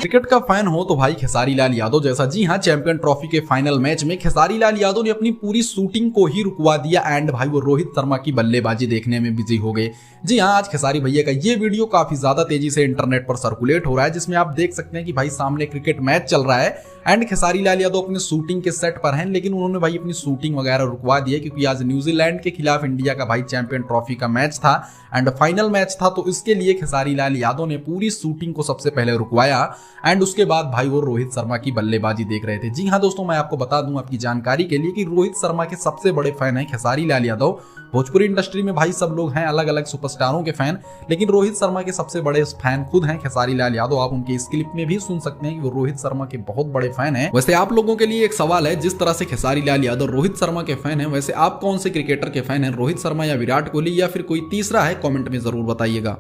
Cricket का fan हो तो भाई खेसारी लाल यादव जैसा। जी हाँ, चैंपियन ट्रॉफी के फाइनल मैच में खेसारी लाल यादव ने अपनी पूरी शूटिंग को ही रुकवा दिया एंड भाई वो रोहित शर्मा की बल्लेबाजी देखने में बिजी हो गए। जी हाँ, आज खेसारी भैया का ये वीडियो काफी ज्यादा तेजी से इंटरनेट पर सर्कुलेट हो रहा है, जिसमें आप देख सकते हैं कि भाई सामने क्रिकेट मैच चल रहा है एंड खेसारी लाल यादव अपने शूटिंग के सेट पर हैं, लेकिन उन्होंने भाई अपनी शूटिंग वगैरह रुकवा दी है क्योंकि आज न्यूजीलैंड के खिलाफ इंडिया का भाई चैंपियन ट्रॉफी का मैच था एंड फाइनल मैच था। तो इसके लिए खेसारी लाल यादव ने पूरी शूटिंग को सबसे पहले रुकवाया एंड उसके बाद भाई वो रोहित शर्मा की बल्लेबाजी देख रहे थे। जी हाँ दोस्तों, मैं आपको बता दूं आपकी जानकारी के लिए कि रोहित शर्मा के सबसे बड़े फैन हैं खेसारी लाल यादव। भोजपुरी इंडस्ट्री में भाई सब लोग हैं अलग अलग सुपरस्टारों के फैन, लेकिन रोहित शर्मा के सबसे बड़े फैन खुद हैं खेसारी लाल यादव। आप उनके इस क्लिप में भी सुन सकते हैं कि वो रोहित शर्मा के बहुत बड़े फैन हैं। वैसे आप लोगों के लिए एक सवाल है, जिस तरह से खेसारी लाल यादव रोहित शर्मा के फैन हैं, वैसे आप कौन से क्रिकेटर के फैन हैं, रोहित शर्मा या विराट कोहली या फिर कोई तीसरा है? कमेंट में जरूर बताइएगा।